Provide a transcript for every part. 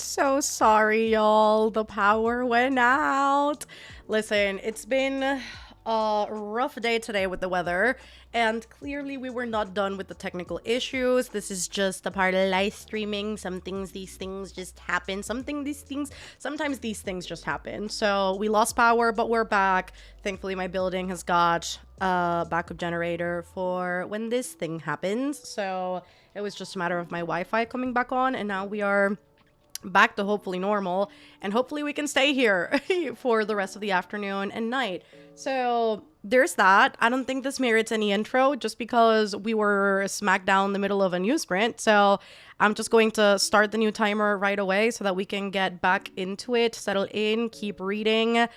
So sorry, y'all. The power went out. Listen, it's been a rough day today with the weather, and clearly we were not done with the technical issues. This is just a part of live streaming. These things just happen. Sometimes these things just happen. So we lost power, but we're back. Thankfully, my building has got a backup generator for when this thing happens. So it was just a matter of my Wi-Fi coming back on, and now we are back to hopefully normal, and hopefully we can stay here for the rest of the afternoon and night. So there's that. I don't think this merits any intro just because we were smack down in the middle of a news sprint. So I'm just going to start the new timer right away so that we can get back into it, settle in, keep reading,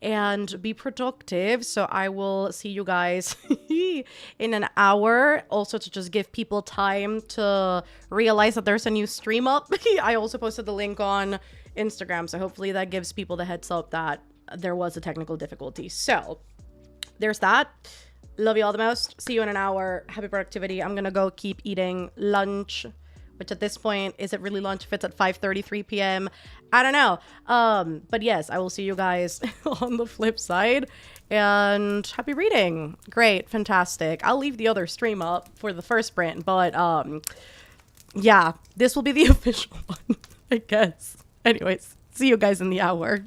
and be productive. So I will see you guys in an hour. Also, to just give people time to realize that there's a new stream up. I also posted the link on Instagram, so hopefully that gives people the heads up that there was a technical difficulty. So there's that. Love you all the most. See you in an hour. Happy productivity. I'm gonna go keep eating lunch, which at this point, is it really lunch if it's at 5:33 p.m.? I don't know. But yes, I will see you guys on the flip side. And happy reading. Great, fantastic. I'll leave the other stream up for the first sprint, but yeah, this will be the official one, I guess. Anyways, see you guys in the hour.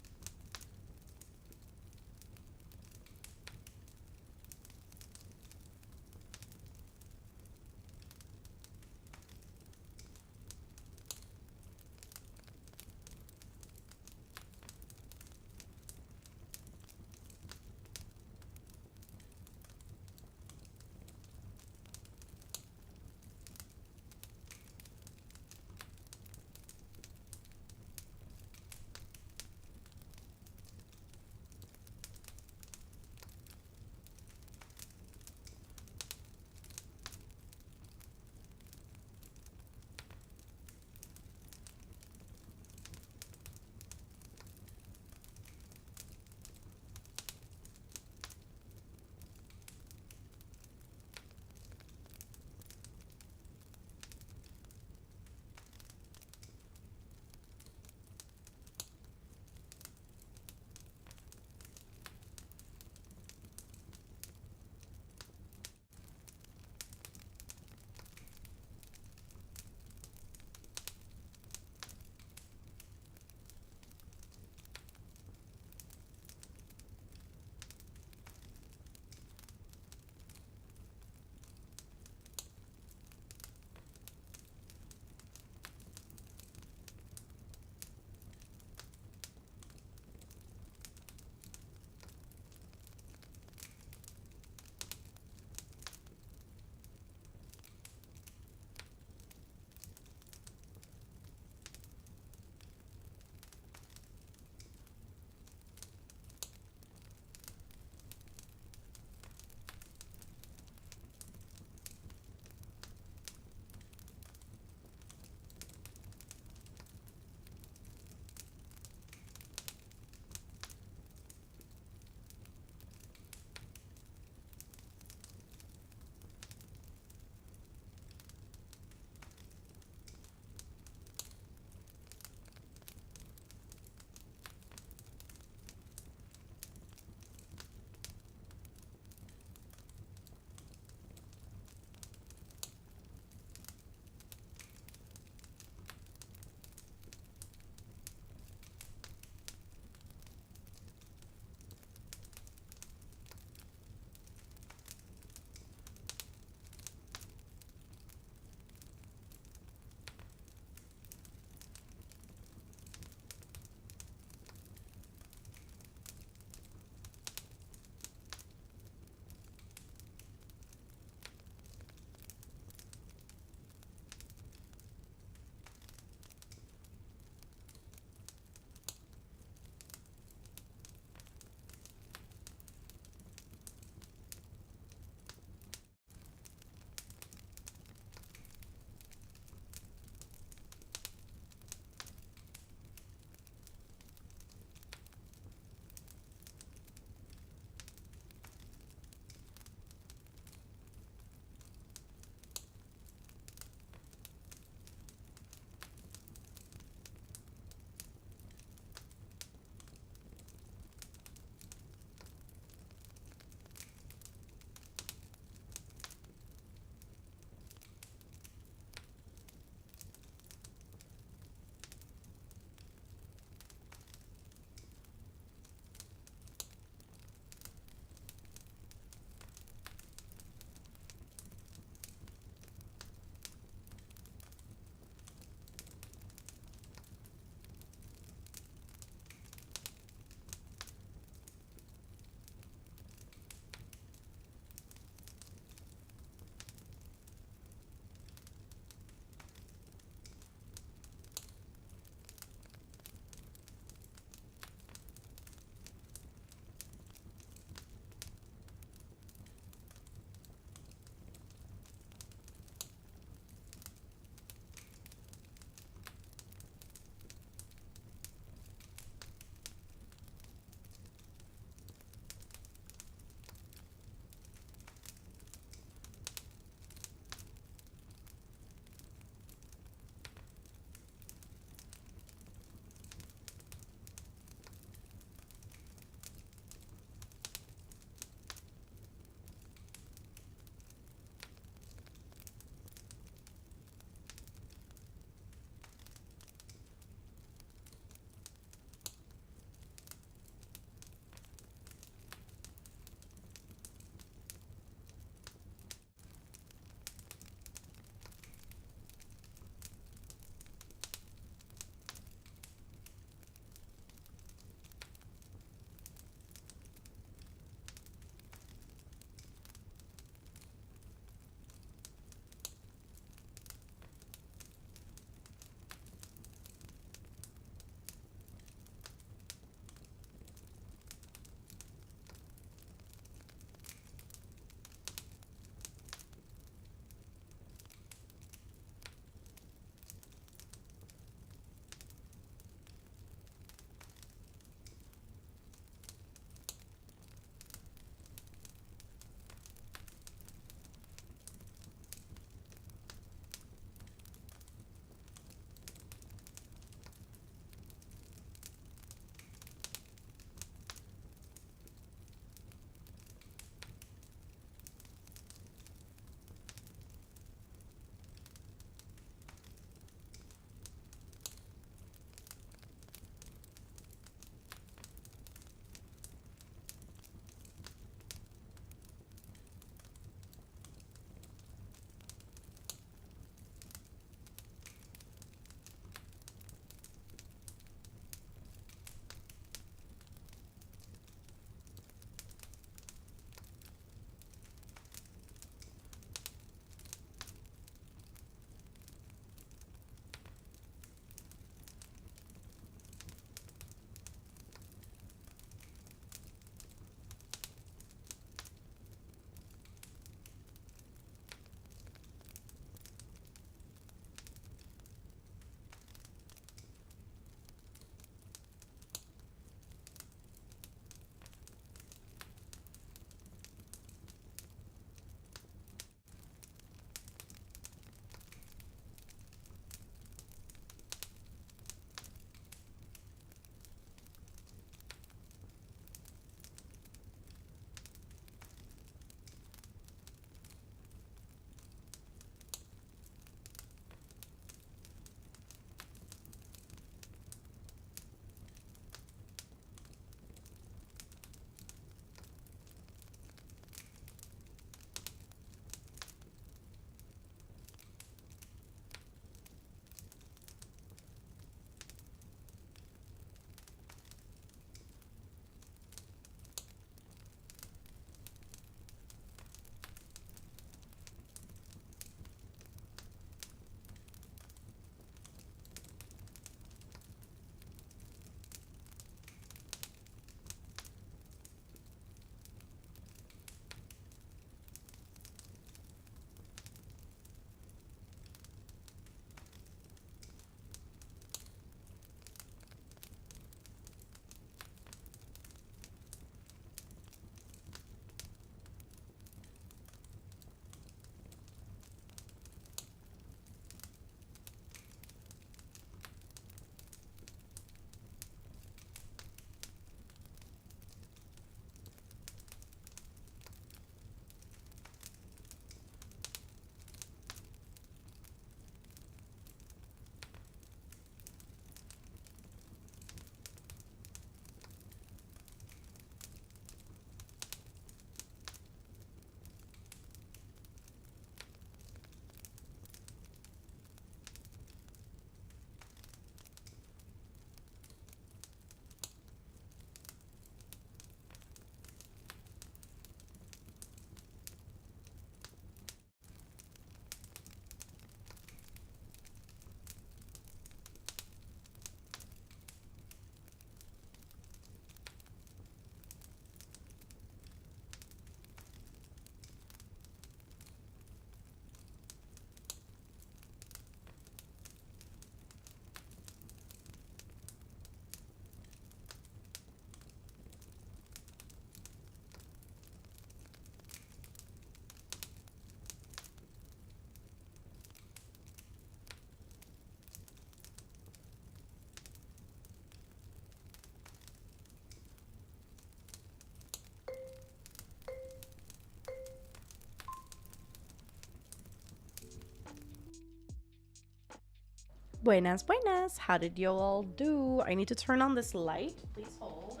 Buenas, buenas. How did you all do? I need to turn on this light. Please hold.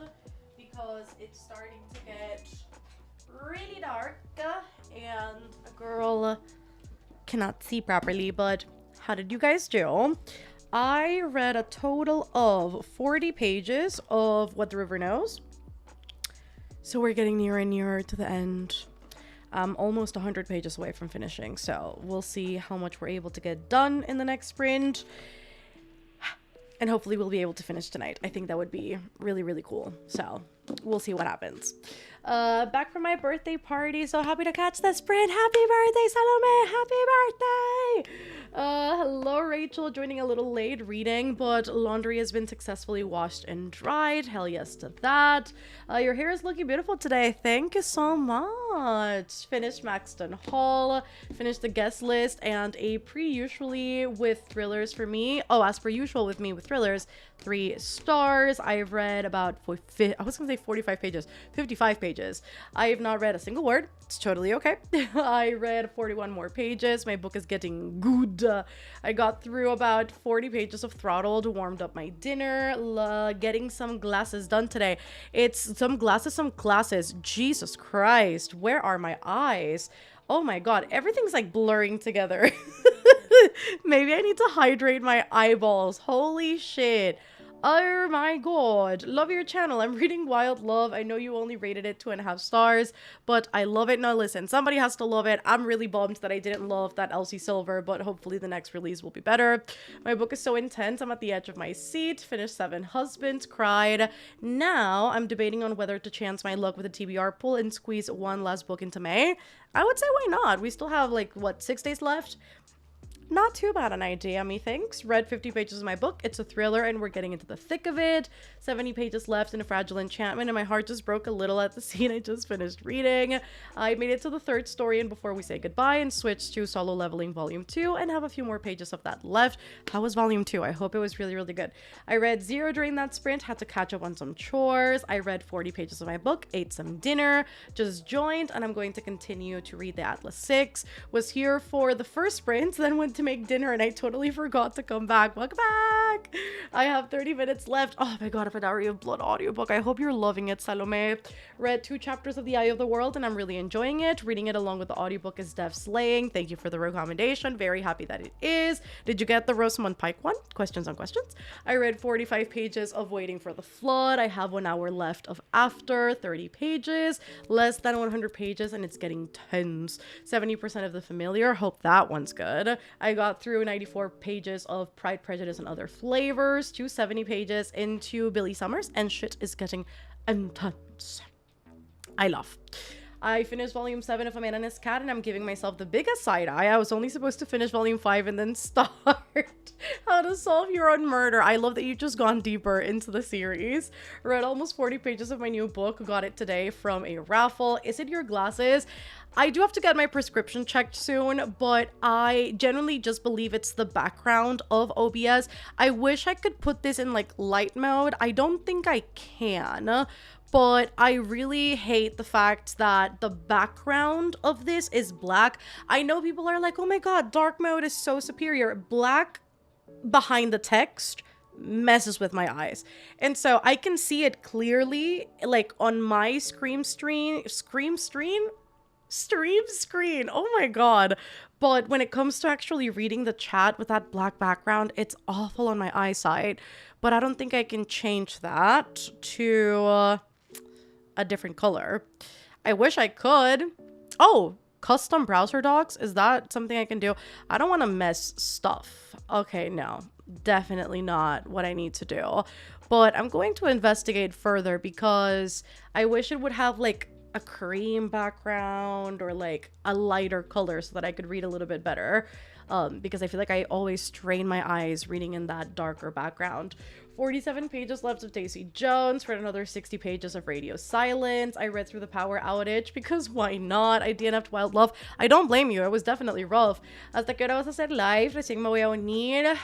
Because it's starting to get really dark. And a girl cannot see properly. But how did you guys do? I read a total of 40 pages of What the River Knows. So we're getting nearer and nearer to the end. I'm almost 100 pages away from finishing, so we'll see how much we're able to get done in the next sprint. And hopefully we'll be able to finish tonight. I think that would be really, really cool. So we'll see what happens. Back from my birthday party. So happy to catch the sprint. Happy birthday, Salome. Happy birthday. Hello, Rachel. Joining a little late reading, but laundry has been successfully washed and dried. Hell yes to that. Your hair is looking beautiful today. Thank you so much. Finished Maxton Hall. Finished the guest list and a pre-usually with thrillers for me. Oh, as per usual with me with thrillers, 3 stars. I've read about 45 pages. 55 pages. I have not read a single word. It's totally okay. I read 41 more pages. My book is getting good. I got through about 40 pages of Throttled, warmed up my dinner, getting some glasses done today. It's some classes. Jesus Christ. Where are my eyes? Oh my god, everything's like blurring together. Maybe I need to hydrate my eyeballs. Holy shit. Oh my god. Love your channel. I'm reading Wild Love. I know you only rated it 2.5 stars, but I love it. No, listen, somebody has to love it. I'm really bummed that I didn't love that Elsie Silver, but hopefully the next release will be better. My book is so intense. I'm at the edge of my seat. Finished 7 Husbands. Cried. Now I'm debating on whether to chance my luck with a TBR pull and squeeze one last book into May. I would say why not? We still have like, what, 6 days left? Not too bad an idea, methinks. Read 50 pages of my book. It's a thriller and we're getting into the thick of it. 70 pages left in A Fragile Enchantment and my heart just broke a little at the scene I just finished reading. I made it to the 3rd story and before we say goodbye and switch to Solo Leveling Volume 2 and have a few more pages of that left. How was Volume 2? I hope it was really, really good. I read 0 during that sprint, had to catch up on some chores. I read 40 pages of my book, ate some dinner, just joined, and I'm going to continue to read the Atlas 6. Was here for the first sprint, then went to make dinner and I totally forgot to come back. Welcome back. I have 30 minutes left. Oh my god, a Diary of Blood audiobook. I hope you're loving it, Salome. Read 2 chapters of The Eye of the World and I'm really enjoying it. Reading it along with the audiobook is Dev Slaying. Thank you for the recommendation. Very happy that it is. Did you get the Rosamund Pike one? Questions on questions. I read 45 pages of Waiting for the Flood. I have 1 hour left of After, 30 pages. Less than 100 pages and it's getting tense. 70% of The Familiar. Hope that one's good. I got through 94 pages of Pride, Prejudice, and Other Flavors, 270 pages into Billy Summers, and shit is getting intense. I love. I finished volume 7 of A Man and His Cat, and I'm giving myself the biggest side eye. I was only supposed to finish volume 5 and then start How to Solve Your Own Murder. I love that you've just gone deeper into the series. Read almost 40 pages of my new book. Got it today from a raffle. Is it your glasses? I do have to get my prescription checked soon, but I generally just believe it's the background of OBS. I wish I could put this in like light mode. I don't think I can, but I really hate the fact that the background of this is black. I know people are like, oh my god, dark mode is so superior. Black behind the text messes with my eyes. And so I can see it clearly like on my stream screen. Oh my god. But when it comes to actually reading the chat with that black background, it's awful on my eyesight. But I don't think I can change that to a different color. I wish I could. Oh, custom browser docs. Is that something I can do? I don't want to mess stuff. Okay, no, definitely not what I need to do. But I'm going to investigate further because I wish it would have like a cream background or like a lighter color so that I could read a little bit better, because I feel like I always strain my eyes reading in that darker background. 47 pages left of Daisy Jones. Read another 60 pages of Radio Silence. I read through The Power Outage because why not? I DNF'd Wild Love. I don't blame you. It was definitely rough. Hasta que ahora vas a hacer live. Recién me voy a unir.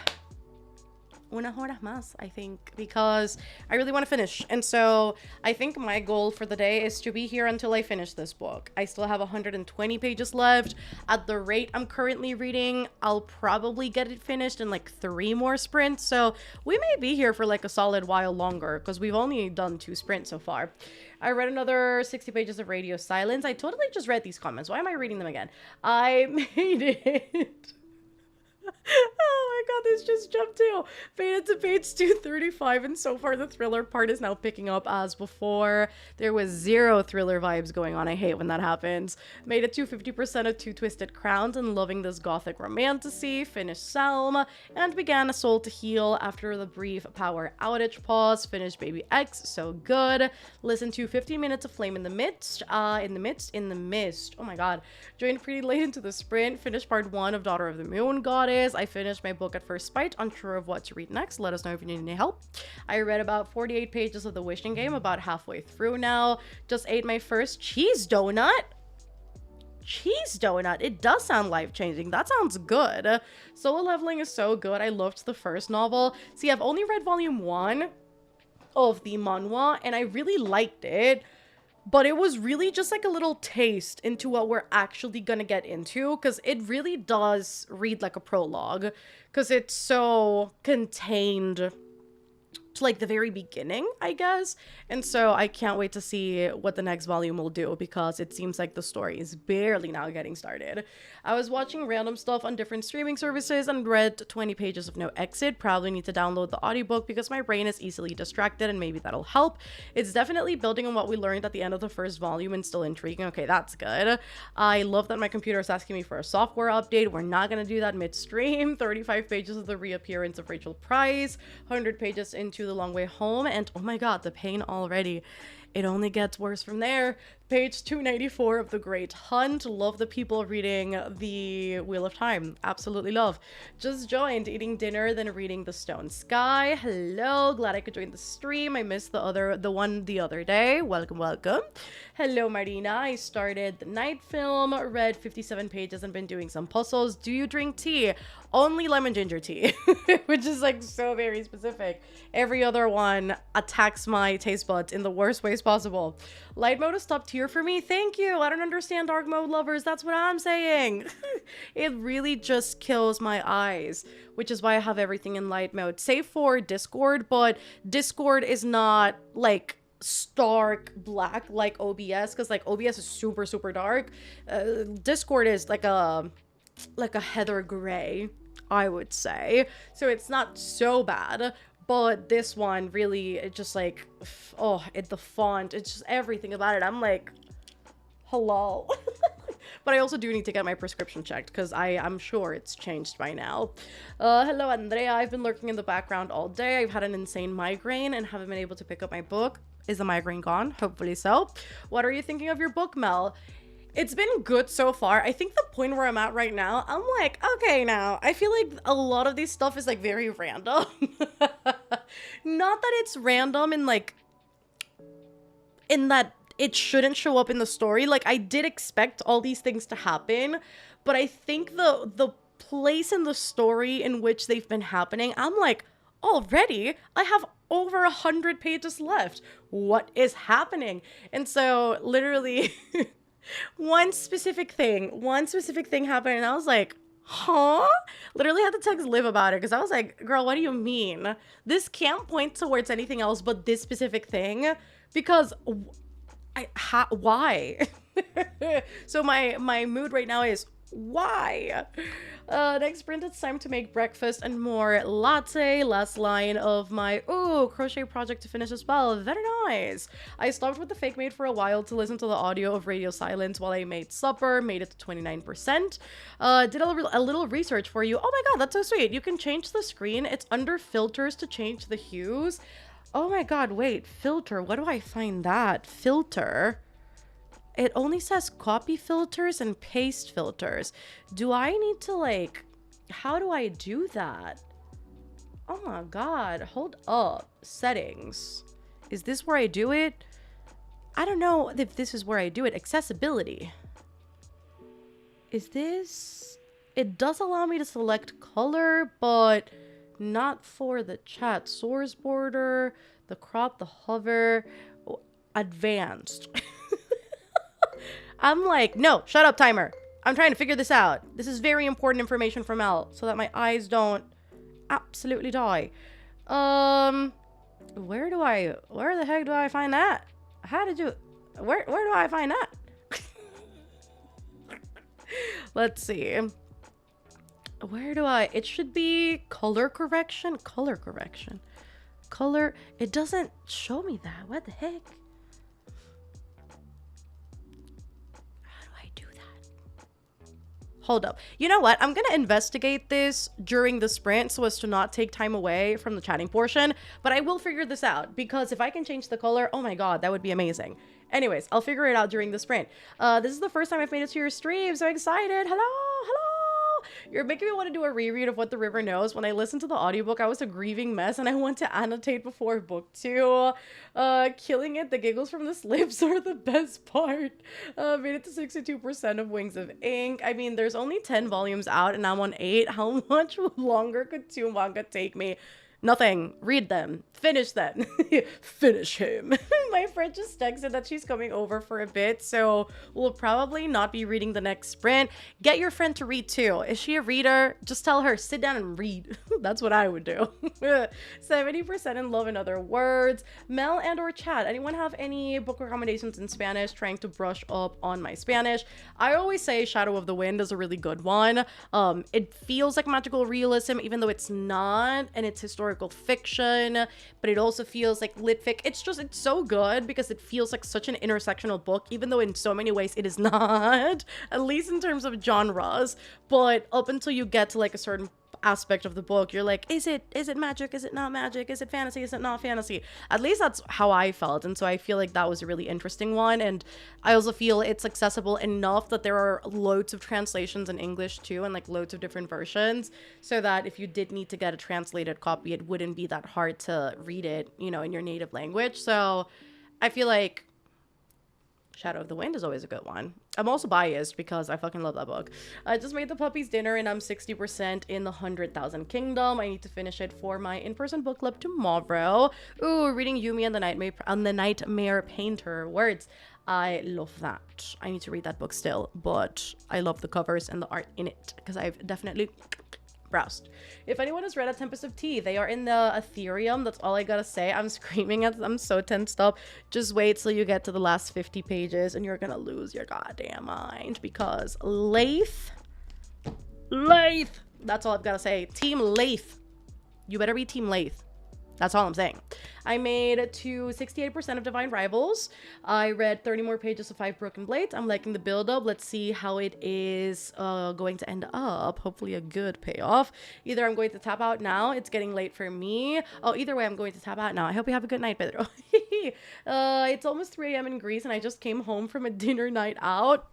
unas horas más, I think, because I really want to finish. And so I think my goal for the day is to be here until I finish this book. I still have 120 pages left. At the rate I'm currently reading, I'll probably get it finished in like 3 more sprints. So we may be here for like a solid while longer because we've only done 2 sprints so far. I read another 60 pages of radio silence. I totally just read these comments. Why am I reading them again? I made it. Oh my god, this just jumped too. Made it to page 235, and so far the thriller part is now picking up as before. There was 0 thriller vibes going on. I hate when that happens. Made it to 50% of Two Twisted Crowns and loving this gothic romantasy. Finished Selma and began A Soul to Heal after the brief power outage pause. Finished Baby X, so good. Listened to 15 minutes of Flame in the Midst. In the Mist. Oh my god. Joined pretty late into the sprint. Finished part 1 of Daughter of the Moon Goddess. I finished my book at first bite, unsure of what to read next. Let us know if you need any help. I read about 48 pages of The Wishing Game, about halfway through now. Just ate my first cheese donut. Cheese donut. It does sound life-changing. That sounds good. Solo Leveling is so good. I loved the first novel. See, I've only read volume 1 of the manhwa, and I really liked it. But it was really just like a little taste into what we're actually gonna get into, because it really does read like a prologue, because it's so contained to like the very beginning, I guess. And so I can't wait to see what the next volume will do, because it seems like the story is barely now getting started. I was watching random stuff on different streaming services and read 20 pages of No Exit. Probably need to download the audiobook because my brain is easily distracted, and maybe that'll help. It's definitely building on what we learned at the end of the first volume and still intriguing. Okay, that's good. I love that my computer is asking me for a software update. We're not gonna do that midstream. 35 pages of the reappearance of Rachel Price, 100 pages into The Long Way Home, and oh my god, the pain already. It only gets worse from there. Page 294 of The Great Hunt. Love the people reading The Wheel of Time. Absolutely love. Just joined, eating dinner, then reading The Stone Sky. Hello, glad I could join the stream. I missed the one the other day. Welcome, welcome. Hello, Marina. I started the night film, read 57 pages, and been doing some puzzles. Do you drink tea? Only lemon ginger tea, which is like so very specific. Every other one attacks my taste buds in the worst ways possible. Light mode is top tier for me. Thank you. I don't understand dark mode lovers. That's what I'm saying. It really just kills my eyes, which is why I have everything in light mode, save for Discord. But Discord is not like stark black like OBS, because like OBS is super dark. Discord is like a heather gray, I would say. So it's not so bad. But this one really, it just like, oh, the font, it's just everything about it. I'm like, hello. But I also do need to get my prescription checked, because I'm sure it's changed by now. Hello, Andrea. I've been lurking in the background all day. I've had an insane migraine and haven't been able to pick up my book. Is the migraine gone? Hopefully so. What are you thinking of your book, Mel? It's been good so far. I think the point where I'm at right now, I'm like, okay, now I feel like a lot of this stuff is like very random. Not that it's random in like, in that it shouldn't show up in the story. Like, I did expect all these things to happen, but I think the place in the story in which they've been happening, I'm like, already I have over 100 pages left. What is happening? And so literally one specific thing happened, and I was like, huh? Literally had to text Liv about it, because I was like, girl, what do you mean? This can't point towards anything else but this specific thing, because why? So my mood right now is, why? Next sprint, it's time to make breakfast and more latte. Last line of my crochet project to finish as well. Very nice. I stopped with the fake maid for a while to listen to the audio of radio silence while I made supper. Made it to 29%. Did a little research for you. Oh my god, that's so sweet. You can change the screen. It's under filters to change the hues. Oh my god, wait, filter. What do I find that? Filter. It only says copy filters and paste filters. Do I need to like, how do I do that? Oh my god, hold up. Settings. Is this where I do it? I don't know if this is where I do it. Accessibility. Is this? It does allow me to select color, but Not for the chat. Source border, the crop, the hover, advanced. I'm like, no, shut up, timer. I'm trying to figure this out. This is very important information for Mel so that my eyes don't absolutely die. Where the heck do I find that? Where do I find that? Let's see. It should be color correction. It doesn't show me that. What the heck? How do I do that? Hold up. You know what? I'm gonna investigate this during the sprint so as to not take time away from the chatting portion, but I will figure this out because if I can change the color, oh my god, that would be amazing. Anyways, I'll figure it out during the sprint. This is the first time I've made it to your stream. So excited. Hello. You're making me want to do a reread of What the River Knows. When I listened to the audiobook, I was a grieving mess and I want to annotate before book 2. Killing it. The giggles from the slips are the best part. Made it to 62% of Wings of Ink. I mean, there's only 10 volumes out and I'm on 8. How much longer could 2 manga take me? Nothing. Read them. Finish them. Finish him. My friend just texted that she's coming over for a bit, so we'll probably not be reading the next sprint. Get your friend to read too. Is she a reader? Just tell her, sit down and read. That's what I would do. 70% in Love in Other Words. Mel and or chat, anyone have any book recommendations in Spanish? Trying to brush up on my Spanish. I always say Shadow of the Wind is a really good one. It feels like magical realism, even though it's not, and it's historical fiction, but it also feels like lit fic. It's so good because it feels like such an intersectional book, even though in so many ways it is not, at least in terms of genres. But up until you get to like a certain aspect of the book, you're like, is it magic? Is it not magic? Is it fantasy? Is it not fantasy? At least that's how I felt. And so I feel like that was a really interesting one. And I also feel it's accessible enough that there are loads of translations in English too, and like loads of different versions, so that if you did need to get a translated copy, it wouldn't be that hard to read it, you know, in your native language. So I feel like Shadow of the Wind is always a good one. I'm also biased because I fucking love that book. I just made the puppies dinner and I'm 60% in the 100,000 Kingdom. I need to finish it for my in-person book club tomorrow. Ooh, reading Yumi and the Nightmare Painter Words. I love that. I need to read that book still, but I love the covers and the art in it because I've definitely browsed. If anyone has read A Tempest of Tea, they are in the Ethereum. That's all I gotta say. I'm screaming at them. I'm so tensed up. Just wait till you get to the last 50 pages and you're gonna lose your goddamn mind because Laith, that's all I've gotta say. Team Laith. You better be Team Laith. That's all I'm saying. I made to 68% of Divine Rivals. I read 30 more pages of 5 Broken Blades. I'm liking the build-up. Let's see how it is going to end up. Hopefully a good payoff. Either I'm going to tap out now. It's getting late for me. Oh, either way, I'm going to tap out now. I hope you have a good night, Pedro. It's almost 3 a.m. in Greece, and I just came home from a dinner night out.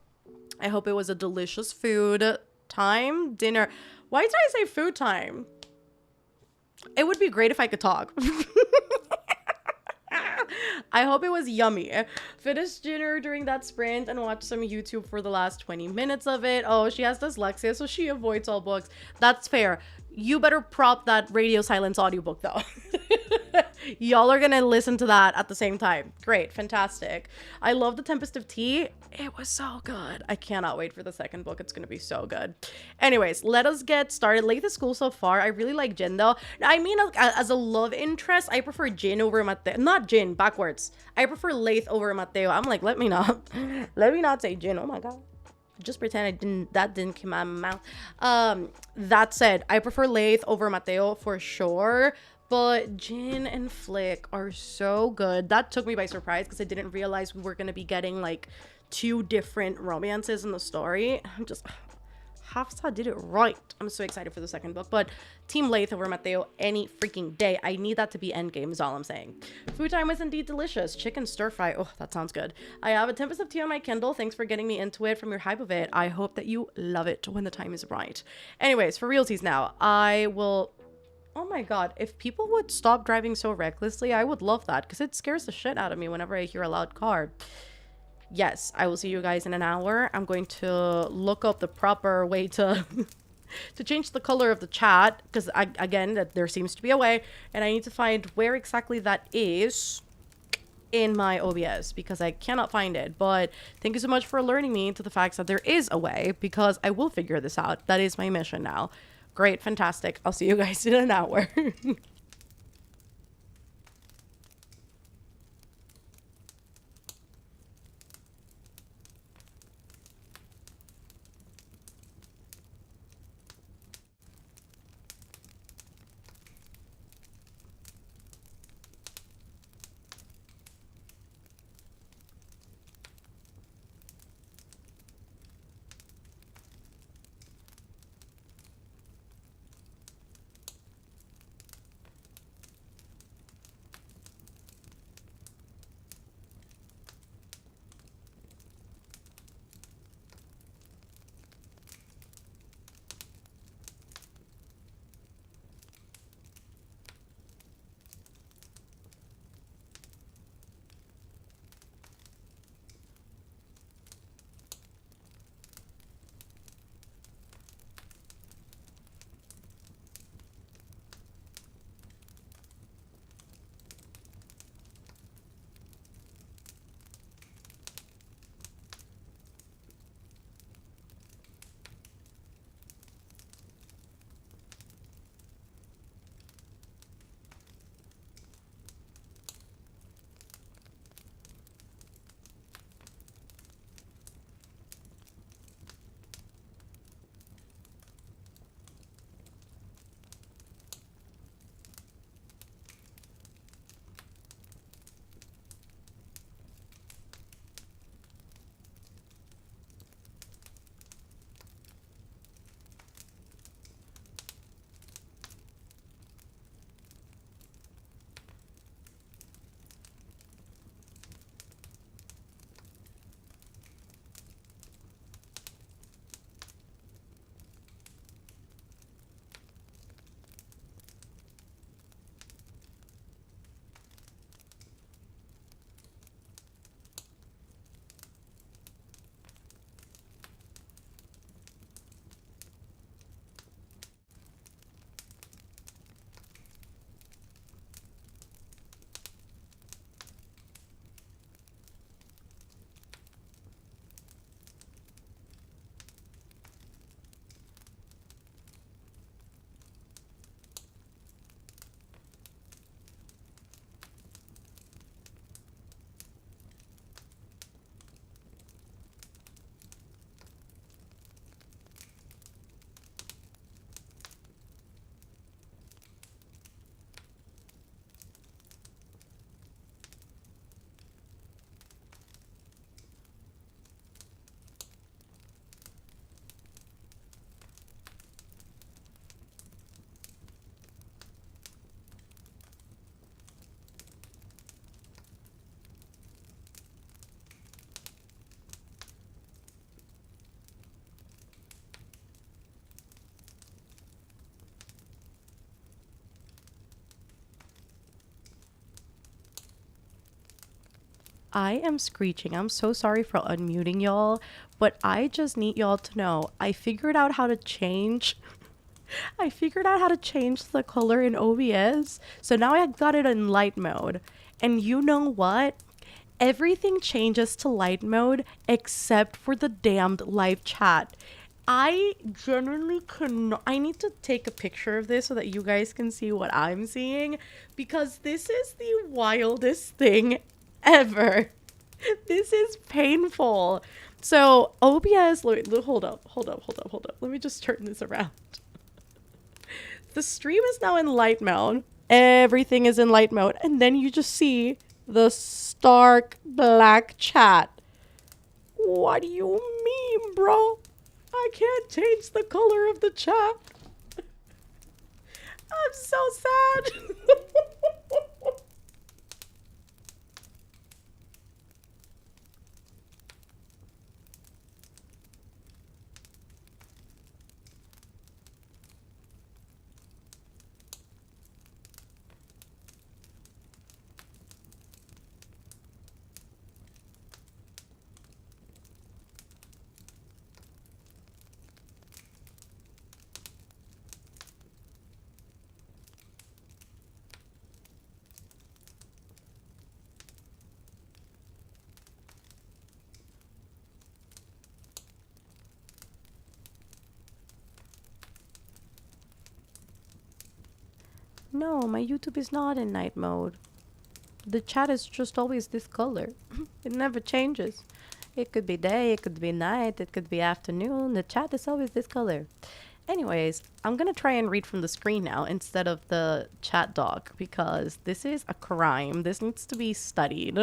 I hope it was a delicious food time. Dinner. Why did I say food time? It would be great if I could talk. I hope it was yummy. Finished dinner during that sprint and watched some YouTube for the last 20 minutes of it. Oh, she has dyslexia, so she avoids all books. That's fair. You better prop that radio silence audiobook though. Y'all are gonna listen to that at the same time. Great, fantastic. I love The Tempest of Tea. It was so good. I cannot wait for the second book. It's gonna be so good. Anyways, let us get started. Late is cool so far. I really like Jin though. I mean, as a love interest, I prefer Jin over Mateo. Not Jin, backwards. I prefer Laith over Mateo. I'm like, let me not say Jin. Oh my god. Just pretend that didn't come out of my mouth. That said, I prefer Laith over Mateo for sure. But Jin and Flick are so good. That took me by surprise because I didn't realize we were going to be getting like 2 different romances in the story. I'm just... Hafsa did it right. I'm so excited for the second book. But Team Laith over Mateo any freaking day. I need that to be endgame is all I'm saying. Food time is indeed delicious. Chicken stir fry. Oh, that sounds good. I have A Tempest of Tea on my Kindle. Thanks for getting me into it from your hype of it. I hope that you love it when the time is right. Anyways, for realties now, I will... Oh my god, if people would stop driving so recklessly, I would love that because it scares the shit out of me whenever I hear a loud car. Yes, I will see you guys in an hour. I'm going to look up the proper way to to change the color of the chat, because again, that there seems to be a way, and I need to find where exactly that is in my OBS because I cannot find it. But thank you so much for alerting me to the fact that there is a way, because I will figure this out. That is my mission now. Great, fantastic. I'll see you guys in an hour. I am screeching. I'm so sorry for unmuting y'all, but I just need y'all to know I figured out how to change. I figured out how to change the color in OBS. So now I got it in light mode. And you know what? Everything changes to light mode except for the damned live chat. I genuinely cannot. I need to take a picture of this so that you guys can see what I'm seeing, because this is the wildest thing ever. This is painful. So OBS, hold up. Let me just turn this around. The stream is now in light mode. Everything is in light mode. And then you just see the stark black chat. What do you mean, bro? I can't change the color of the chat. I'm so sad. No, my YouTube is not in night mode. The chat is just always this color. It never changes. It could be day, it could be night, it could be afternoon. The chat is always this color. Anyways, I'm gonna try and read from the screen now instead of the chat doc because this is a crime. This needs to be studied.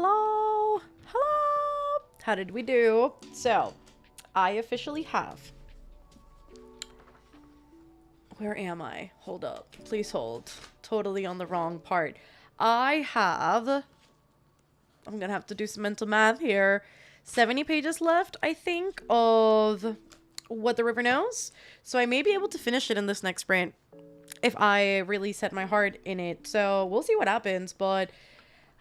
Hello? Hello? How did we do? So, I officially have... Where am I? Hold up. Please hold. Totally on the wrong part. I have... I'm gonna have to do some mental math here. 70 pages left, I think, of What the River Knows. So I may be able to finish it in this next sprint if I really set my heart in it. So we'll see what happens, but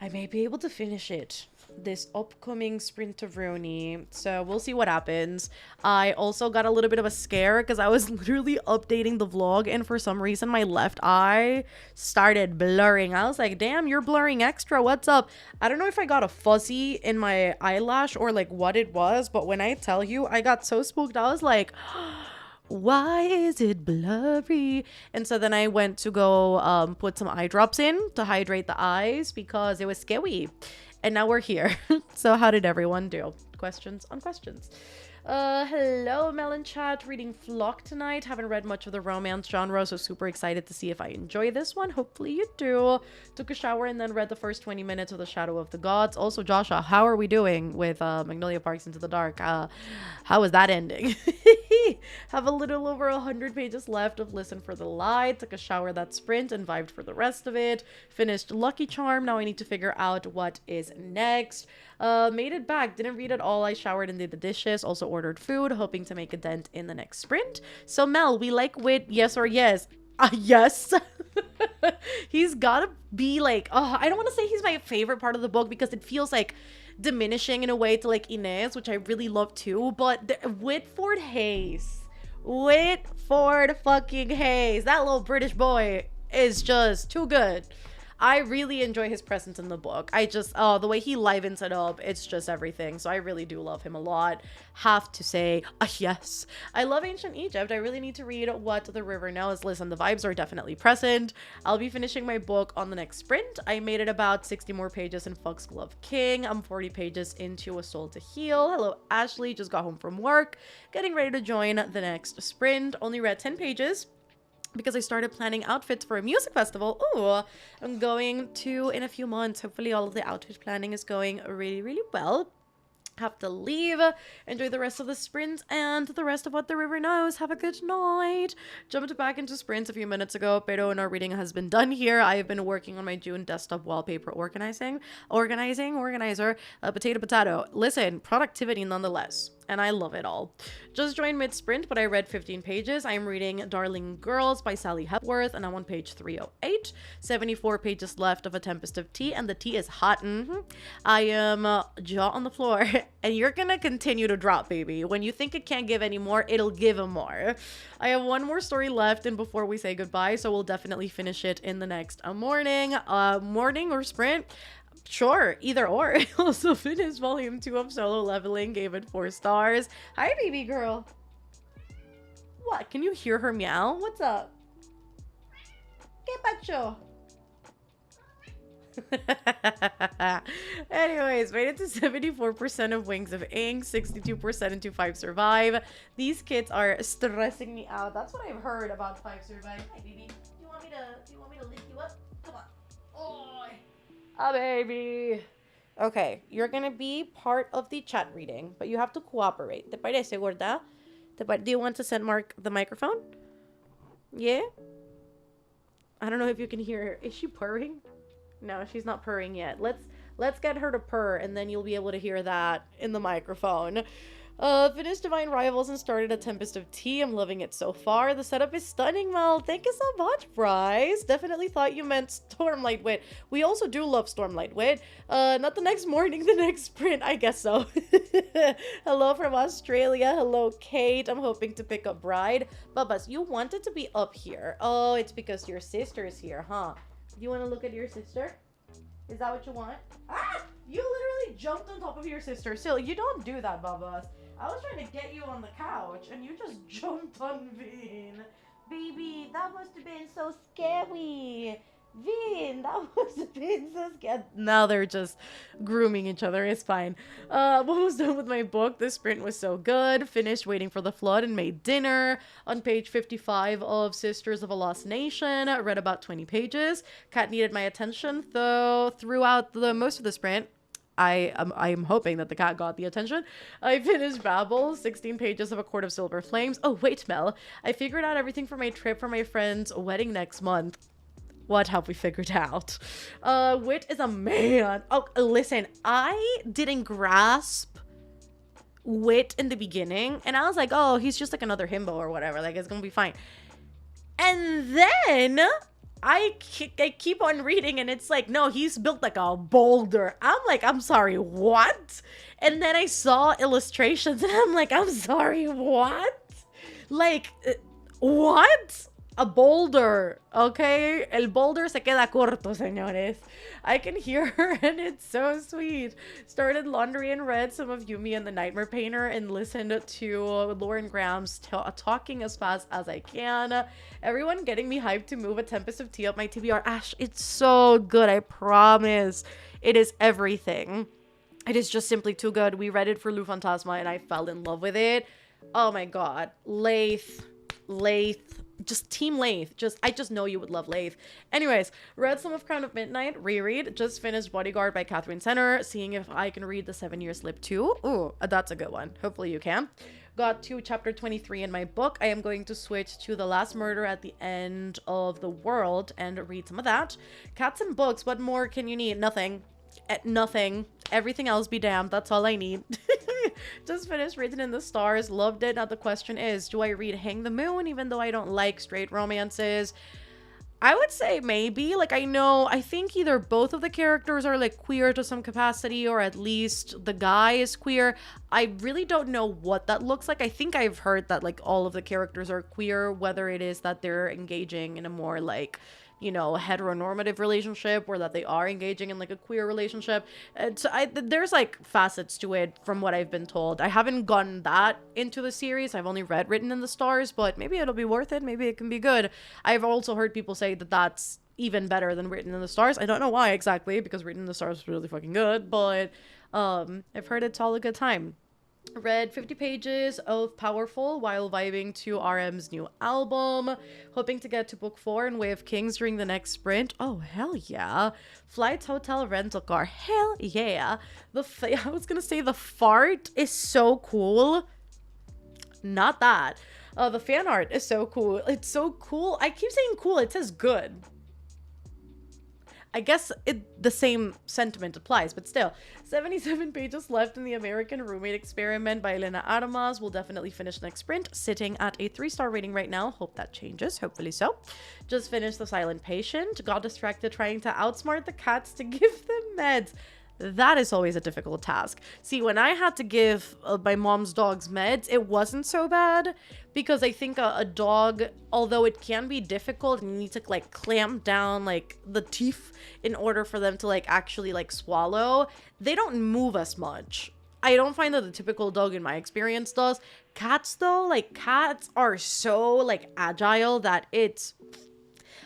I may be able to finish it this upcoming sprint of Rooney. So we'll see what happens. I also got a little bit of a scare because I was literally updating the vlog and for some reason my left eye started blurring. I was like, damn, you're blurring extra. What's up? I don't know if I got a fuzzy in my eyelash or like what it was, but when I tell you, I got so spooked. I was like, why is it blurry? And so then I went to go put some eye drops in to hydrate the eyes because it was scary. And now we're here. So how did everyone do? Questions on questions. Hello, Melon Chat. Reading Flock tonight. Haven't read much of the romance genre, so super excited to see if I enjoy this one. Hopefully you do. Took a shower and then read the first 20 minutes of The Shadow of the Gods. Also, Joshua, how are we doing with Magnolia Parks Into the Dark? How is that ending? Have a little over 100 pages left of Listen for the Light. Took a shower that sprint and vibed for the rest of it. Finished Lucky Charm. Now I need to figure out what is next. Made it back. Didn't read it all. I showered and did the dishes. Also ordered food, hoping to make a dent in the next sprint. So Mel, we like wit, yes or yes? Yes. He's gotta be like, I don't want to say he's my favorite part of the book because it feels like diminishing in a way to like Inez, which I really love too, but Whitford Hayes. Whitford fucking Hayes. That little British boy is just too good. I really enjoy his presence in the book. I just, the way he livens it up, it's just everything. So I really do love him a lot. Have to say, yes. I love Ancient Egypt. I really need to read What the River Knows. Listen, the vibes are definitely present. I'll be finishing my book on the next sprint. I made it about 60 more pages in Foxglove King. I'm 40 pages into A Soul to Heal. Hello, Ashley. Just got home from work. Getting ready to join the next sprint. Only read 10 pages. Because I started planning outfits for a music festival. Ooh, I'm going to in a few months. Hopefully all of the outfit planning is going really, really well. Have to leave. Enjoy the rest of the sprint and the rest of What the River Knows. Have a good night. Jumped back into sprints a few minutes ago, pero no reading has been done here. I have been working on my June desktop wallpaper organizer. Potato. Listen, productivity nonetheless. And I love it all. Just joined mid-sprint, but I read 15 pages. I'm reading Darling Girls by Sally Hepworth, and I'm on page 308. 74 pages left of A Tempest of Tea, and the tea is hot. I am jaw on the floor, and you're gonna continue to drop, baby. When you think it can't give any more, it'll give more. I have one more story left, and before we say goodbye, so we'll definitely finish it in the next morning. Morning or sprint? Sure, either or. I also finished volume 2 of Solo Leveling, gave it 4 stars. Hi, baby girl. What? Can you hear her meow? What's up? ¿Qué pacho? Anyways, made it to 74% of Wings of Ink, 62% into 5 Survive. These kids are stressing me out. That's what I've heard about 5 Survive. Hi, baby. Do you want me to lift you up? Come on. Oh. Ah, baby. Okay, you're gonna be part of the chat reading, but you have to cooperate. ¿Te parece, gorda? Do you want to send Mark the microphone? Yeah? I don't know if you can hear her. Is she purring? No, she's not purring yet. Let's get her to purr, and then you'll be able to hear that in the microphone. Finished Divine Rivals and started A Tempest of Tea. I'm loving it so far. The setup is stunning, Mel. Thank you so much, Bryce. Definitely thought you meant Stormlight Wit. We also do love Stormlight Wit. Not the next morning, the next sprint. I guess so. Hello from Australia. Hello, Kate. I'm hoping to pick up Bride. Bubas, you wanted to be up here. Oh, it's because your sister is here, huh? Do you want to look at your sister? Is that what you want? Ah! You literally jumped on top of your sister. Still, you don't do that, Bubas. I was trying to get you on the couch, and you just jumped on Vin. Baby, that must have been so scary. Vin, that must have been so scary. Now they're just grooming each other. It's fine. Almost done with my book. This sprint was so good. Finished Waiting for the Flood and made dinner. On page 55 of Sisters of a Lost Nation. Read about 20 pages. Cat needed my attention, though throughout most of the sprint. I'm hoping that the cat got the attention. I finished Babel, 16 pages of A Court of Silver Flames. Oh, wait, Mel. I figured out everything for my trip for my friend's wedding next month. What have we figured out? Wit is a man. Oh, listen, I didn't grasp Wit in the beginning, and I was like, oh, he's just like another himbo or whatever. Like, it's gonna be fine. And then I keep on reading, and it's like, no, he's built like a boulder. I'm like, I'm sorry, what? And then I saw illustrations, and I'm like, I'm sorry, what? Like, what? A boulder, okay? El boulder se queda corto, señores. I can hear her, and it's so sweet. Started laundry and read some of Yumi and the Nightmare Painter and listened to Lauren Graham's talking as fast as I can. Everyone getting me hyped to move A Tempest of Tea up my TBR. Ash, it's so good, I promise. It is everything. It is just simply too good. We read it for Lou Fantasma, and I fell in love with it. Oh my god. Laith. Just Team Laith. I just know you would love Laith. Anyways, read some of Crown of Midnight, reread. Just finished Bodyguard by Catherine Senner, seeing if I can read The 7 Year Slip too. Ooh, that's a good one. Hopefully you can. Got to chapter 23 in my book. I am going to switch to The Last Murder at the End of the World and read some of that. Cats and books, what more can you need? Nothing. Nothing. Everything else be damned. That's all I need. Just finished Written in the Stars. Loved it. Now the question is, do I read Hang the Moon even though I don't like straight romances? I would say maybe. Like, I think either both of the characters are like queer to some capacity, or at least the guy is queer. I really don't know what that looks like. I think I've heard that like all of the characters are queer, whether it is that they're engaging in a more like, you know, heteronormative relationship, or that they are engaging in like a queer relationship. So there's like facets to it from what I've been told. I haven't gone that into the series. I've only read Written in the Stars, but maybe it'll be worth it. Maybe it can be good. I've also heard people say that that's even better than Written in the Stars. I don't know why exactly, because Written in the Stars is really fucking good, but I've heard it's all a good time. Read 50 pages of Powerful while vibing to RM's new album. Hoping to get to book 4 in Way of Kings during the next sprint. Oh, hell yeah. Flights, hotel, rental car. Hell yeah. I was gonna say the fart is so cool. Not that. The fan art is so cool. It's so cool. I keep saying cool. It says good. I guess the same sentiment applies, but still. 77 pages left in The American Roommate Experiment by Elena Armas. We'll definitely finish next sprint. Sitting at a 3-star rating right now. Hope that changes. Hopefully so. Just finished The Silent Patient. Got distracted trying to outsmart the cats to give them meds. That is always a difficult task. See, when I had to give my mom's dog's meds, it wasn't so bad, because I think a dog, although it can be difficult and you need to like clamp down like the teeth in order for them to like actually like swallow, they don't move as much. I don't find that the typical dog in my experience does. Cats though, like cats are so like agile that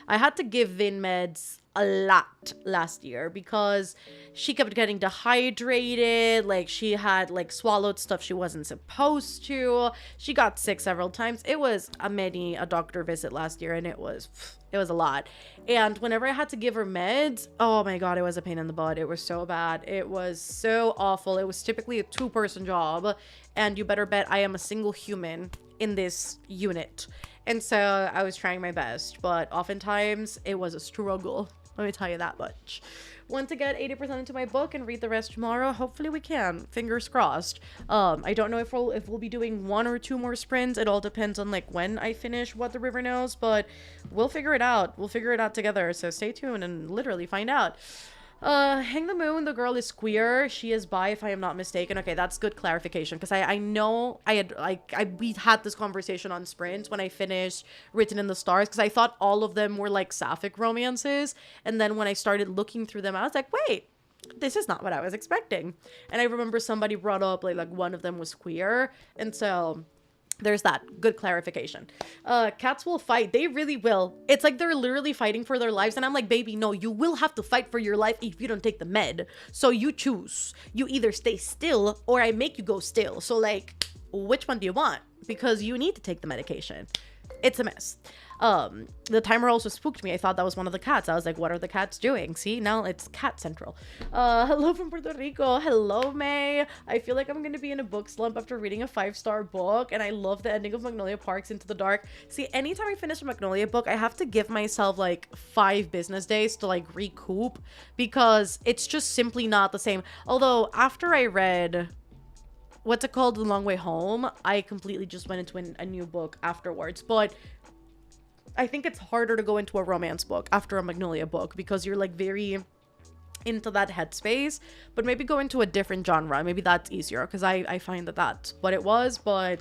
I had to give Vin meds a lot last year because she kept getting dehydrated. Like, she had like swallowed stuff she wasn't supposed to. She got sick several times. It was a doctor visit last year, and it was a lot. And whenever I had to give her meds, oh my god, it was a pain in the butt. It was so bad. It was so awful. It was typically a 2-person job, and you better bet I am a single human in this unit. And so I was trying my best, but oftentimes it was a struggle. Let me tell you that much. Want to get 80% into my book and read the rest tomorrow? Hopefully we can. Fingers crossed. I don't know if we'll be doing 1 or 2 more sprints. It all depends on like when I finish What the River Knows, but we'll figure it out. We'll figure it out together. So stay tuned and literally find out. Hang the Moon, the girl is queer. She is bi, if I am not mistaken. Okay, that's good clarification, because I know we had this conversation on sprints when I finished Written in the Stars, because I thought all of them were like sapphic romances, and then when I started looking through them, I was like, wait, this is not what I was expecting. And I remember somebody brought up like one of them was queer, and so there's that. Good clarification. Cats will fight. They really will. It's like they're literally fighting for their lives. And I'm like, baby, no, you will have to fight for your life if you don't take the med. So you choose. You either stay still or I make you go still. So like, which one do you want? Because you need to take the medication. It's a mess. The timer also spooked me. I thought that was one of the cats. I was like, what are the cats doing? See, now it's Cat Central. Hello from Puerto Rico. Hello, May. I feel like I'm gonna be in a book slump after reading a 5-star book, and I love the ending of Magnolia Parks Into the Dark. See, anytime I finish a Magnolia book, I have to give myself like 5 business days to like recoup, because it's just simply not the same. Although after I read, what's it called, The Long Way Home, I completely just went into a new book afterwards. But I think it's harder to go into a romance book after a Magnolia book, because you're like very into that headspace. But maybe go into a different genre. Maybe that's easier, because I find that that's what it was, but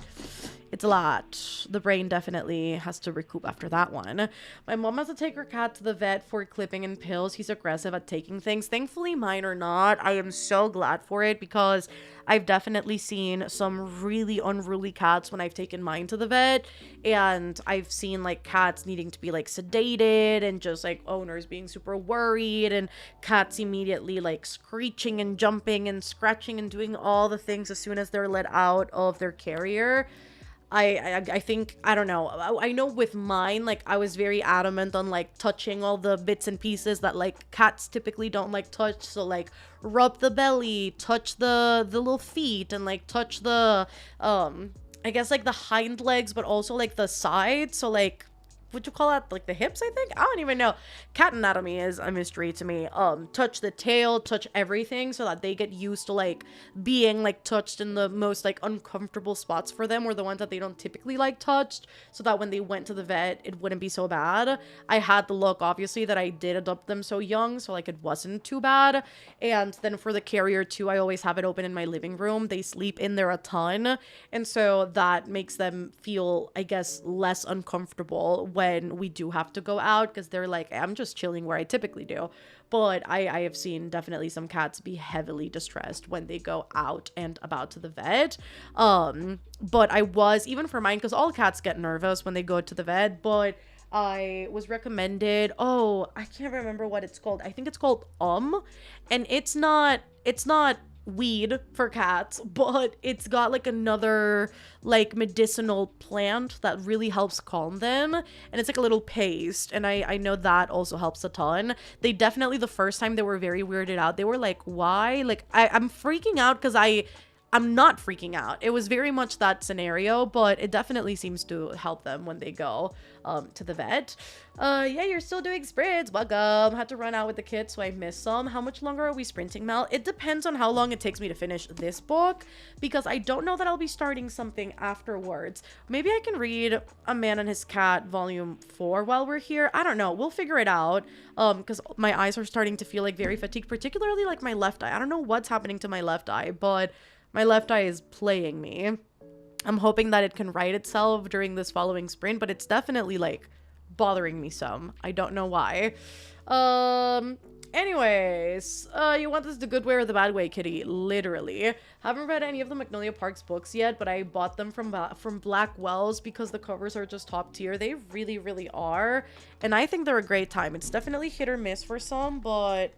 it's a lot. The brain definitely has to recoup after that one. My mom has to take her cat to the vet for clipping and pills. He's aggressive at taking things. Thankfully, mine are not. I am so glad for it, because I've definitely seen some really unruly cats when I've taken mine to the vet. And I've seen like cats needing to be like sedated, and just like owners being super worried, and cats immediately like screeching and jumping and scratching and doing all the things as soon as they're let out of their carrier. I think, I don't know. I know with mine, like, I was very adamant on, like, touching all the bits and pieces that, like, cats typically don't, like, touch. So, like, rub the belly, touch the little feet, and, like, touch the, I guess, like, the hind legs, but also, like, the sides. So, like, would you call that, like, the hips, I think? I don't even know. Cat anatomy is a mystery to me. Touch the tail, touch everything, so that they get used to, like, being, like, touched in the most, like, uncomfortable spots for them, or the ones that they don't typically like touched, so that when they went to the vet, it wouldn't be so bad. I had the luck, obviously, that I did adopt them so young, so, like, it wasn't too bad. And then for the carrier, too, I always have it open in my living room. They sleep in there a ton, and so that makes them feel, I guess, less uncomfortable when we do have to go out, because they're like, I'm just chilling where I typically do. But I have seen definitely some cats be heavily distressed when they go out and about to the vet. But I was, even for mine, because all cats get nervous when they go to the vet, but I was recommended, oh, I can't remember what it's called. I think it's called and it's not weed for cats, but it's got like another like medicinal plant that really helps calm them, and it's like a little paste, and I know that also helps a ton. They definitely, the first time, they were very weirded out. They were like, why? Like, I'm freaking out, because I'm not freaking out. It was very much that scenario, but it definitely seems to help them when they go to the vet. Yeah, you're still doing sprints. Welcome. Had to run out with the kids, so I missed some. How much longer are we sprinting, Mel? It depends on how long it takes me to finish this book, because I don't know that I'll be starting something afterwards. Maybe I can read A Man and His Cat Volume 4 while we're here. I don't know. We'll figure it out, because my eyes are starting to feel like very fatigued, particularly like my left eye. I don't know what's happening to my left eye, but my left eye is playing me. I'm hoping that it can right itself during this following sprint, but it's definitely like bothering me some. I don't know why. Anyways, you want this the good way or the bad way, kitty? Literally. Haven't read any of the Magnolia Parks books yet, but I bought them from Blackwell's because the covers are just top tier. They really, really are. And I think they're a great time. It's definitely hit or miss for some, but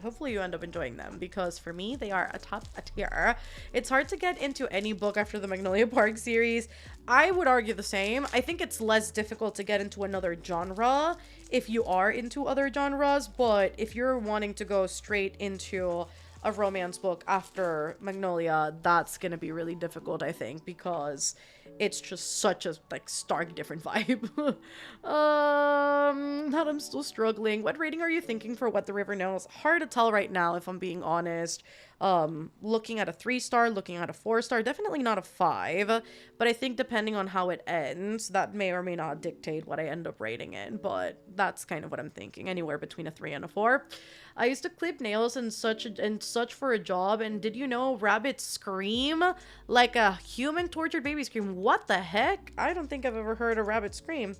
hopefully you end up enjoying them, because for me, they are a tier. It's hard to get into any book after the Magnolia Park series. I would argue the same. I think it's less difficult to get into another genre if you are into other genres, but if you're wanting to go straight into a romance book after Magnolia, that's gonna be really difficult, I think, because it's just such a like stark different vibe. That I'm still struggling. What rating are you thinking for What the River Knows? Hard to tell right now, if I'm being honest. Looking at a 3-star, looking at a 4-star, definitely not a 5, but I think depending on how it ends, that may or may not dictate what I end up rating it, but that's kind of what I'm thinking, anywhere between a 3 and a 4. I used to clip nails and such for a job, and did you know rabbits scream like a human tortured baby scream? What the heck? I don't think I've ever heard a rabbit scream.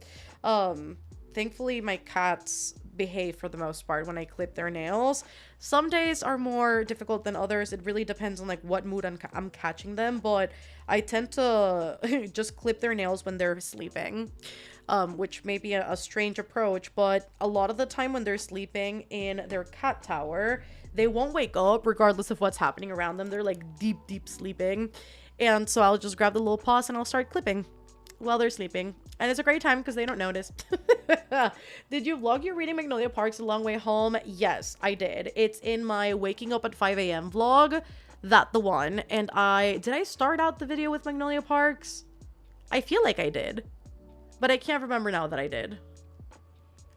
Thankfully my cats behave for the most part when I clip their nails. Some days are more difficult than others. It really depends on like what mood I'm catching them, but I tend to just clip their nails when they're sleeping, which may be a strange approach, but a lot of the time when they're sleeping in their cat tower, they won't wake up regardless of what's happening around them. They're like deep sleeping, and so I'll just grab the little paws and I'll start clipping. while they're sleeping. And it's a great time because they don't notice. Did you vlog your reading Magnolia Parks a long way home? Yes, I did. It's in my waking up at 5 a.m. vlog. That the one. And did I start out the video with Magnolia Parks? I feel like I did. But I can't remember now that I did.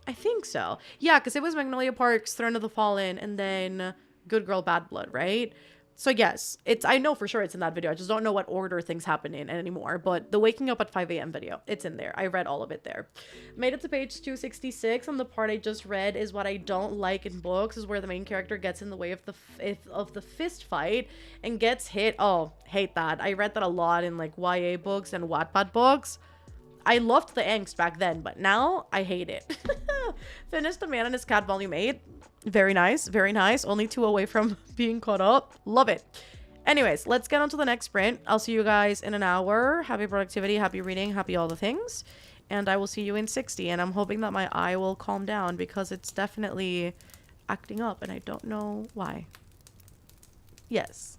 I think so. Yeah, because it was Magnolia Parks, Throne of the Fallen, and then Good Girl, Bad Blood, right? So yes, I know for sure it's in that video. I just don't know what order things happen in anymore. But the waking up at 5 a.m. video, it's in there. I read all of it there. Made it to page 266, and the part I just read is what I don't like in books, is where the main character gets in the way of the fist fight and gets hit. Oh, hate that. I read that a lot in like YA books and Wattpad books. I loved the angst back then, but now I hate it. Finished The Man and His Cat Volume 8. Very nice, very nice. Only 2 away from being caught up. Love it. Anyways, let's get on to the next sprint. I'll see you guys in an hour. Happy productivity, happy reading, happy all the things. And I will see you in 60. And I'm hoping that my eye will calm down because it's definitely acting up and I don't know why. Yes.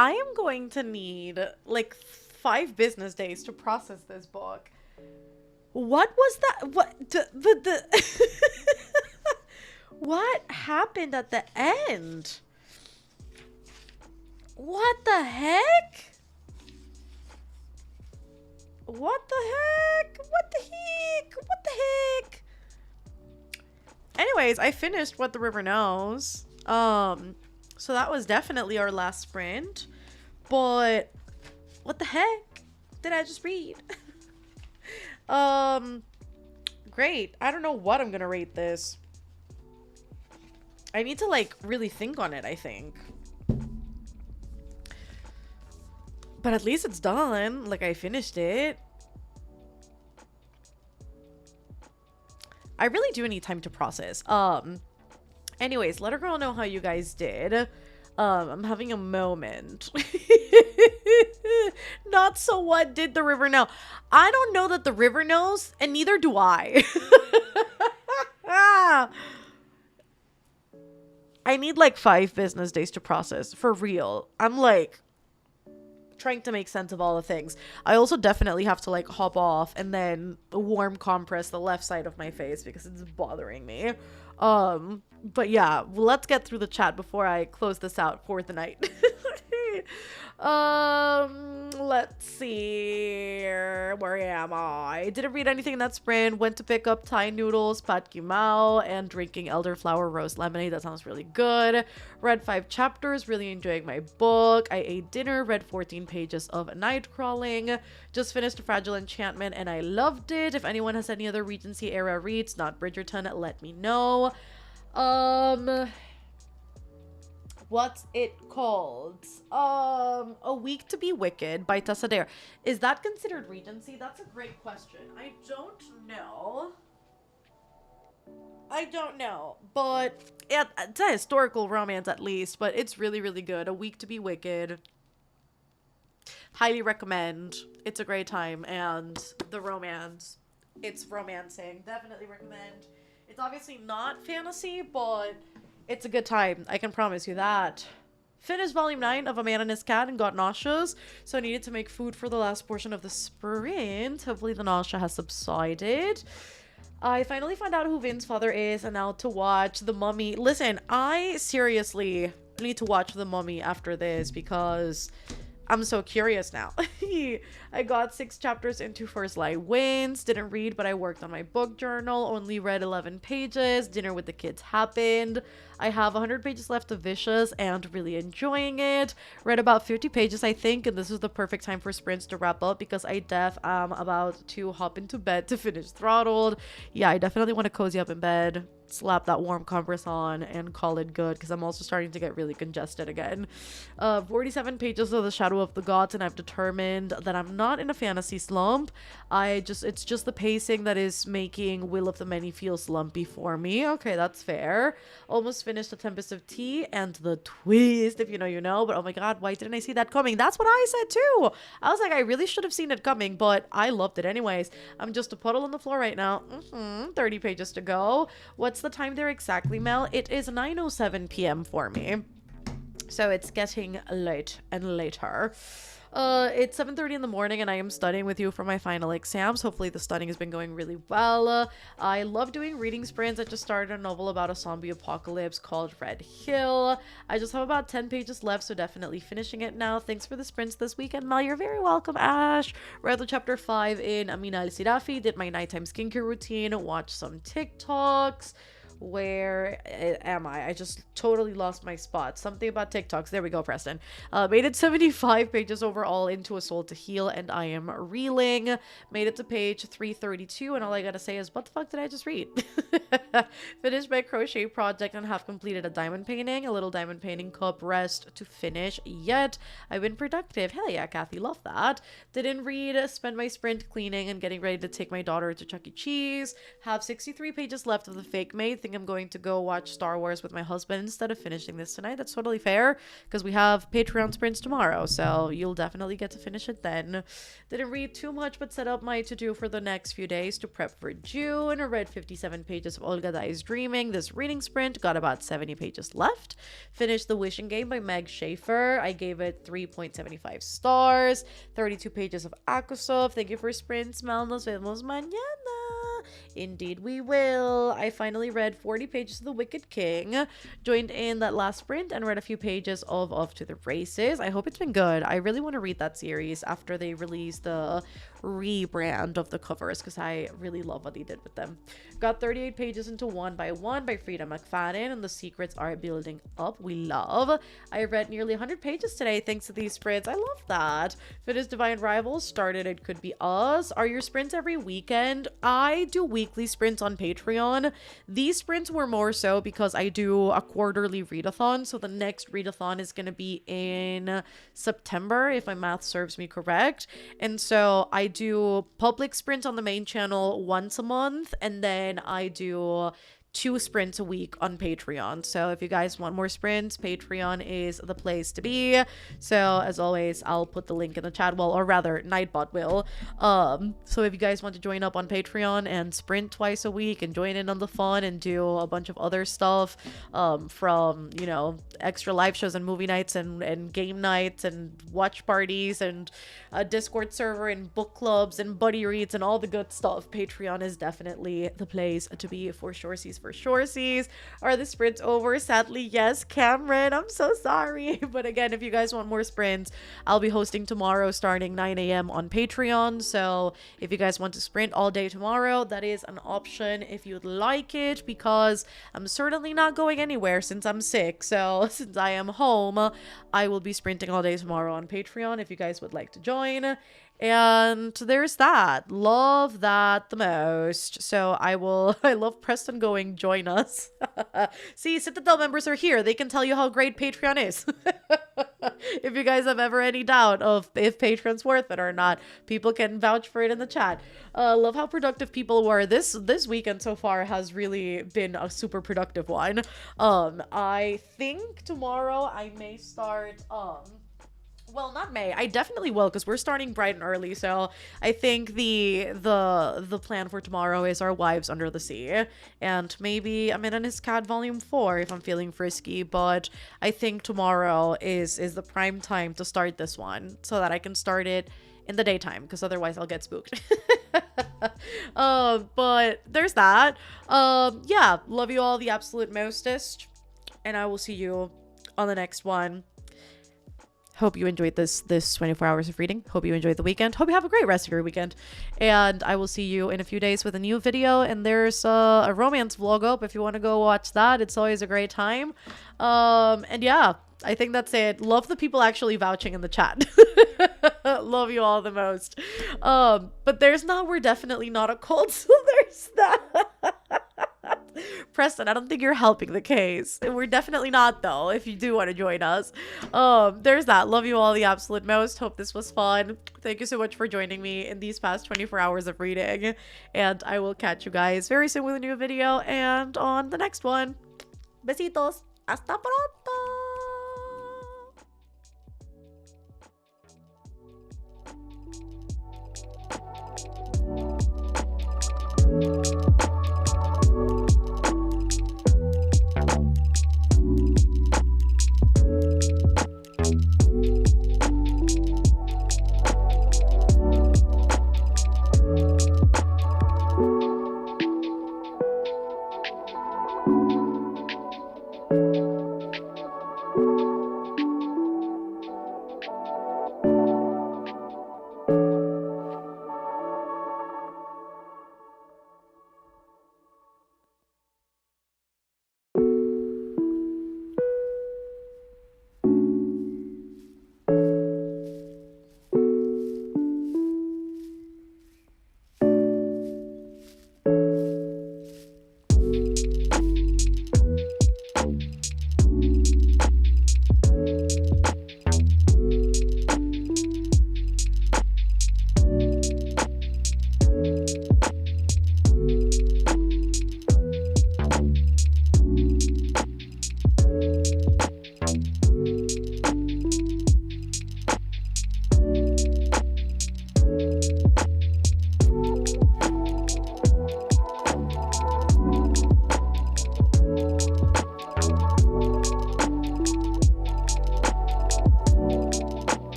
I am going to need like 5 business days to process this book. What was that? What the what happened at the end? What the heck? What the heck? What the heck? What the heck? Anyways, I finished What the River Knows. So that was definitely our last sprint. But what the heck did I just read? Great. I don't know what I'm gonna rate this. I need to like really think on it, I think. But at least it's done. Like, I finished it. I really do need time to process. Anyways, let a girl know how you guys did. I'm having a moment. Not so what did the river know? I don't know that the river knows, and neither do I. I need like 5 business days to process. For real. I'm like trying to make sense of all the things. I also definitely have to like hop off and then warm compress the left side of my face because it's bothering me. But yeah, let's get through the chat before I close this out for the night. Let's see. Where am I? Didn't read anything in that sprint. Went to pick up Thai noodles, pat kimao, and drinking elderflower rose lemonade. That sounds really good. Read 5 chapters. Really enjoying my book. I ate dinner. Read 14 pages of night crawling. Just finished A Fragile Enchantment, and I loved it. If anyone has any other Regency era reads, not Bridgerton, let me know. What's it called? A Week to Be Wicked by Tessa Dare. Is that considered Regency? That's a great question. I don't know. But it's a historical romance at least, but it's really, really good. A Week to Be Wicked. Highly recommend. It's a great time. And the romance, it's romancing. Definitely recommend. It's obviously not fantasy, but it's a good time. I can promise you that. Finished volume 9 of A Man and His Cat and got nauseous, so I needed to make food for the last portion of the sprint. Hopefully the nausea has subsided. I finally found out who Vin's father is, and now to watch The Mummy. Listen, I seriously need to watch The Mummy after this because I'm so curious now. I got 6 chapters into First Light Winds. Didn't read, but I worked on my book journal. Only read 11 pages. Dinner with the kids happened. I have 100 pages left of Vicious and really enjoying it. Read about 50 pages, I think, and this is the perfect time for sprints to wrap up because I am about to hop into bed to finish Throttled. Yeah, I definitely want to cozy up in bed, slap that warm compress on, and call it good because I'm also starting to get really congested again. 47 pages of The Shadow of the Gods, and I've determined that I'm not in a fantasy slump. It's just the pacing that is making Will of the Many feel slumpy for me. Okay, that's fair. Almost finished A Tempest of Tea, and the twist, if you know, you know. But oh my god, why didn't I see that coming? That's what I said too. I was like, I really should have seen it coming, but I loved it anyways. I'm just a puddle on the floor right now. 30 pages to go. What's the time there exactly, Mel? It is 9:07 p.m. for me. So it's getting late and later. It's 7:30 in the morning and I am studying with you for my final exams. Hopefully the studying has been going really well. I love doing reading sprints. I just started a novel about a zombie apocalypse called Red Hill. I just have about 10 pages left, so definitely finishing it now. Thanks for the sprints this weekend, Mel. You're very welcome, Ash. Read the chapter 5 in Amina al-Sirafi. Did my nighttime skincare routine. Watched some TikToks. Where am I? I just totally lost my spot. Something about TikToks. There we go, Preston. Made it 75 pages overall into A Soul to Heal, and I am reeling. Made it to page 332, and all I gotta say is, what the fuck did I just read? Finished my crochet project and have completed a diamond painting. A little diamond painting cup rest to finish yet. I've been productive. Hell yeah, Kathy. Love that. Didn't read. Spend my sprint cleaning and getting ready to take my daughter to Chuck E. Cheese. Have 63 pages left of The Fake Maid. think I'm going to go watch Star Wars with my husband instead of finishing this tonight. That's totally fair because we have Patreon sprints tomorrow, so you'll definitely get to finish it then. Didn't read too much, but set up my to-do for the next few days to prep for June. I read 57 pages of Olga Dies Dreaming. This reading sprint got about 70 pages left. Finished The Wishing Game by Meg Schaefer. I gave it 3.75 stars. 32 pages of Akusov. Thank you for sprints, Mel. Nos vemos mañana. Indeed we will. I finally read 40 pages of The Wicked King. Joined in that last sprint and read a few pages of Off to the Races. I hope it's been good. I really want to read that series after they release the rebrand of the covers because I really love what they did with them. Got 38 pages into One by One by Frida McFadden, and the secrets are building up. We love. I read nearly 100 pages today thanks to these sprints. I love that. Finished Divine Rivals, started It Could Be Us. Are your sprints every weekend? I do weekly sprints on Patreon. These sprints were more so because I do a quarterly readathon, so the next readathon is going to be in September if my math serves me correct. And so I do public sprints on the main channel once a month, and then I do 2 sprints a week on Patreon. So if you guys want more sprints, Patreon is the place to be. So as always, I'll put the link in the chat, well, or rather Nightbot will. So if you guys want to join up on Patreon and sprint twice a week and join in on the fun and do a bunch of other stuff, from, you know, extra live shows and movie nights and game nights and watch parties and a Discord server and book clubs and buddy reads and all the good stuff, Patreon is definitely the place to be for shoresies. Are the sprints over? Sadly, yes, Cameron. I'm so sorry. But again, if you guys want more sprints, I'll be hosting tomorrow starting 9 a.m. on Patreon. So if you guys want to sprint all day tomorrow, that is an option if you'd like it, because I'm certainly not going anywhere since I'm sick. So since I am home, I will be sprinting all day tomorrow on Patreon if you guys would like to join. And there's that. Love that the most. So I love Preston going, join us. See, Citadel members are here. They can tell you how great Patreon is. If you guys have ever any doubt of if Patreon's worth it or not, people can vouch for it in the chat. Love how productive people were. This weekend so far has really been a super productive one. I think tomorrow I may start, well, not May. I definitely will, because we're starting bright and early. So I think the plan for tomorrow is Our Wives Under the Sea, and maybe I'm in His Cat Volume 4 if I'm feeling frisky. But I think tomorrow is the prime time to start this one, so that I can start it in the daytime, because otherwise I'll get spooked. But there's that. Yeah, love you all the absolute mostest, and I will see you on the next one. Hope you enjoyed this 24 hours of reading. Hope you enjoyed the weekend. Hope you have a great rest of your weekend. And I will see you in a few days with a new video. And there's a romance vlog up if you want to go watch that. It's always a great time. And yeah, I think that's it. Love the people actually vouching in the chat. Love you all the most. But we're definitely not a cult, so there's that. Preston, I don't think you're helping the case. We're definitely not, though, if you do want to join us. There's that. Love you all the absolute most. Hope this was fun. Thank you so much for joining me in these past 24 hours of reading. And I will catch you guys very soon with a new video and on the next one. Besitos. Hasta pronto.